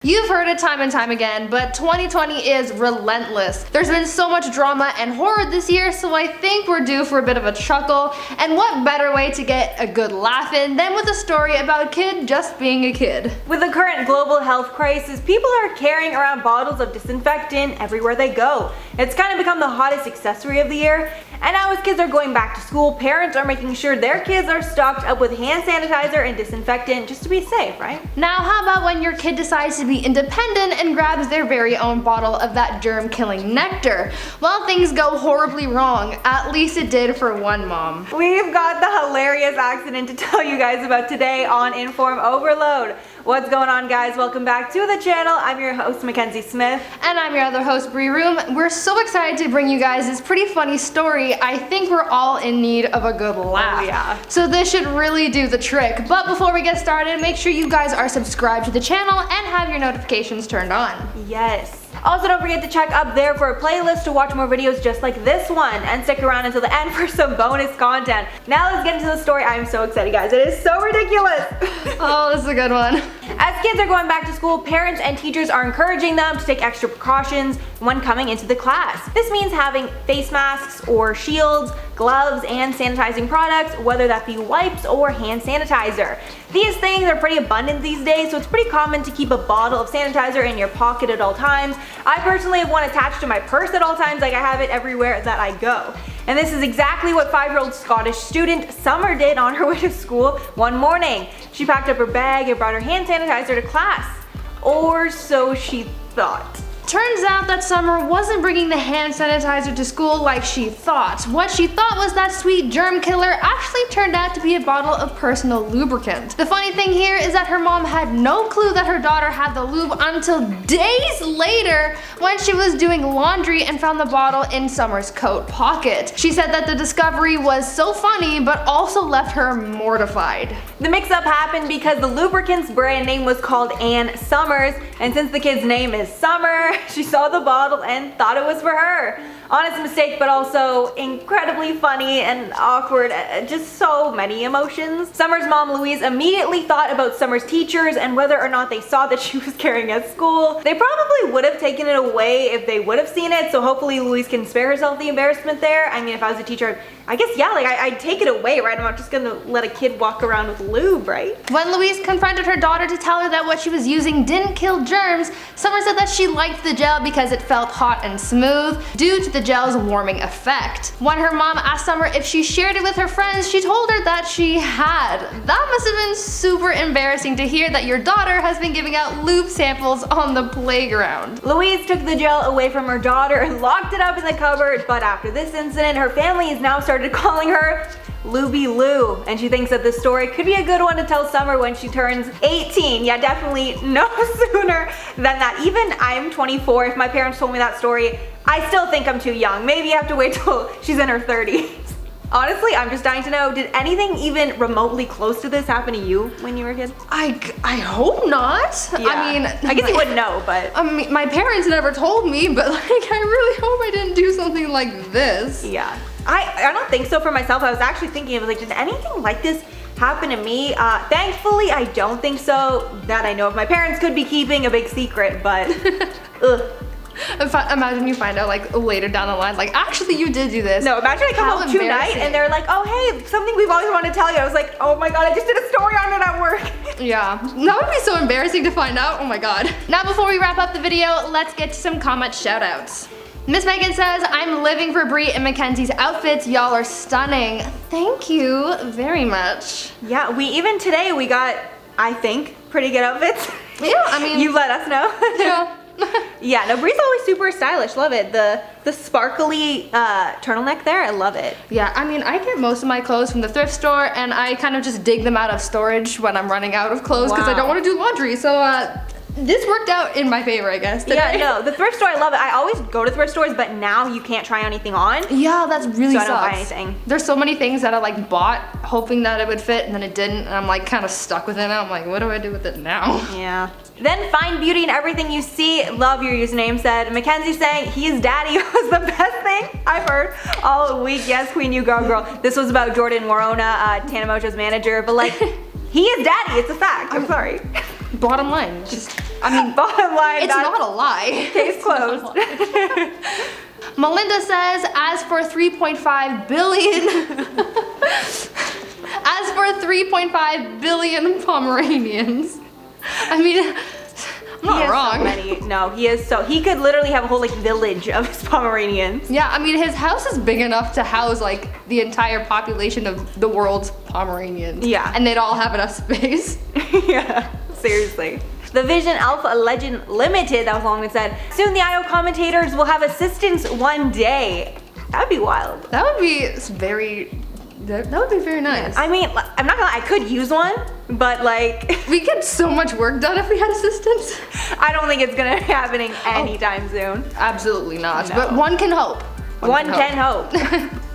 You've heard it time and time again, but 2020 is relentless. There's been so much drama and horror this year, so I think we're due for a bit of a chuckle. And what better way to get a good laugh in than with a story about a kid just being a kid. With the current global health crisis, people are carrying around bottles of disinfectant everywhere they go. It's kind of become the hottest accessory of the year. And now as kids are going back to school, parents are making sure their kids are stocked up with hand sanitizer and disinfectant just to be safe, right? Now how about when your kid decides to be independent and grabs their very own bottle of that germ-killing nectar? Well, things go horribly wrong. At least it did for one mom. We've got the hilarious accident to tell you guys about today on InformOverload. What's going on, guys? Welcome back to the channel. I'm your host, Mackenzie Smith. And I'm your other host, Bree Room. We're so excited to bring you guys this pretty funny story. I think we're all in need of a good laugh. Oh, yeah. So this should really do the trick. But before we get started, make sure you guys are subscribed to the channel and have your notifications turned on. Yes. Also, don't forget to check up there for a playlist to watch more videos just like this one, and stick around until the end for some bonus content. Now let's get into the story. I'm so excited, guys. It is so ridiculous. Oh, this is a good one. As kids are going back to school, parents and teachers are encouraging them to take extra precautions when coming into the class. This means having face masks or shields, gloves, and sanitizing products, whether that be wipes or hand sanitizer. These things are pretty abundant these days, so it's pretty common to keep a bottle of sanitizer in your pocket at all times. I personally have one attached to my purse at all times, like I have it everywhere that I go. And this is exactly what 5-year-old Scottish student Summer did on her way to school one morning. She packed up her bag and brought her hand sanitizer to class. Or so she thought. Turns out that Summer wasn't bringing the hand sanitizer to school like she thought. What she thought was that sweet germ killer actually turned out to be a bottle of personal lubricant. The funny thing here is that her mom had no clue that her daughter had the lube until days later when she was doing laundry and found the bottle in Summer's coat pocket. She said that the discovery was so funny but also left her mortified. The mix-up happened because the lubricant's brand name was called Ann Summers, and since the kid's name is Summer, she saw the bottle and thought it was for her. Honest mistake, but also incredibly funny and awkward, just so many emotions. Summer's mom, Louise, immediately thought about Summer's teachers and whether or not they saw that she was carrying at school. They probably would have taken it away if they would have seen it, so hopefully Louise can spare herself the embarrassment there. I mean, if I was a teacher, I guess, yeah, like I'd take it away, right? I'm not just gonna let a kid walk around with lube, right? When Louise confronted her daughter to tell her that what she was using didn't kill germs, Summer said that she liked the gel because it felt hot and smooth due to the gel's warming effect. When her mom asked Summer if she shared it with her friends, she told her that she had. That must have been super embarrassing to hear that your daughter has been giving out lube samples on the playground. Louise took the gel away from her daughter and locked it up in the cupboard, but after this incident, her family has now started calling her Luby Lou, and she thinks that this story could be a good one to tell Summer when she turns 18. Yeah, definitely no sooner than that. Even I'm 24. If my parents told me that story, I still think I'm too young. Maybe I have to wait till she's in her 30s. Honestly, I'm just dying to know, did anything even remotely close to this happen to you when you were a kid? I hope not. Yeah. I mean, I guess you wouldn't know, but I mean, my parents never told me, but like, I really hope I didn't do something like this. yeah. I don't think so for myself. I was actually thinking, I was like, did anything like this happen to me? Thankfully, I don't think so that I know of. My parents could be keeping a big secret, but ugh. Imagine you find out like later down the line, like actually you did do this. No, imagine I come home tonight and they're like, oh hey, something we've always wanted to tell you. I was like, oh my god, I just did a story on it at work. Yeah, that would be so embarrassing to find out. Oh my god. Now before we wrap up the video, let's get to some comment shout outs. Miss Megan says, I'm living for Bree and Mackenzie's outfits. Y'all are stunning. Thank you very much. Yeah, even today we got, I think, pretty good outfits. Yeah, I mean. You let us know. Yeah. Yeah, no, Bree's always super stylish. Love it. The sparkly turtleneck there, I love it. Yeah, I mean, I get most of my clothes from the thrift store, and I kind of just dig them out of storage when I'm running out of clothes because I don't want to do laundry. So this worked out in my favor, I guess, today. Yeah, no, the thrift store, I love it. I always go to thrift stores, but now you can't try anything on. Yeah, that's really sucks. So I don't buy anything. There's so many things that I like bought hoping that it would fit, and then it didn't, and I'm like kind of stuck with it. I'm like, what do I do with it now? Yeah. Then find beauty in everything you see. Love your username said. Mackenzie saying he's daddy was the best thing I've heard all week. Yes, Queen, you girl. This was about Jordan Warona, Tana Mojo's manager, but like, he is daddy. It's a fact. I'm sorry. Bottom line, just I mean, bottom line, it's not a lie. Case closed. Melinda says, as for 3.5 billion, as for 3.5 billion Pomeranians, I mean, I'm not wrong. So many. No, he could literally have a whole like village of his Pomeranians. Yeah, I mean his house is big enough to house like the entire population of the world's Pomeranians. Yeah. And they'd all have enough space. Yeah, seriously. The Vision Alpha Legend Limited, that was long it said, soon the IO commentators will have assistants one day. That'd be wild. That would be very nice. I mean, I'm not gonna lie, I could use one, but like we get so much work done if we had assistants. I don't think it's gonna be happening anytime soon. Absolutely not. No. But one can hope. One can hope.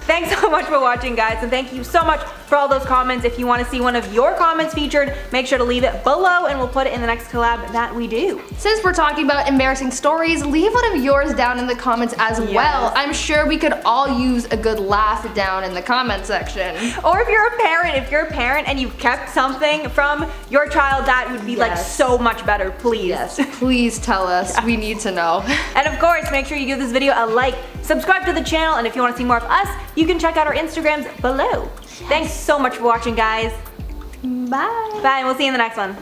Thanks so much for watching, guys, and thank you so much for all those comments. If you want to see one of your comments featured, make sure to leave it below and we'll put it in the next collab that we do. Since we're talking about embarrassing stories, leave one of yours down in the comments as well. I'm sure we could all use a good laugh down in the comment section. Or if you're a parent and you've kept something from your child that would be like so much better, please. Yes, please tell us. We need to know. And of course, make sure you give this video a like, subscribe to the channel, and if you want to see more of us, you can check out our Instagrams below. Thanks so much for watching, guys. Bye. Bye, and we'll see you in the next one.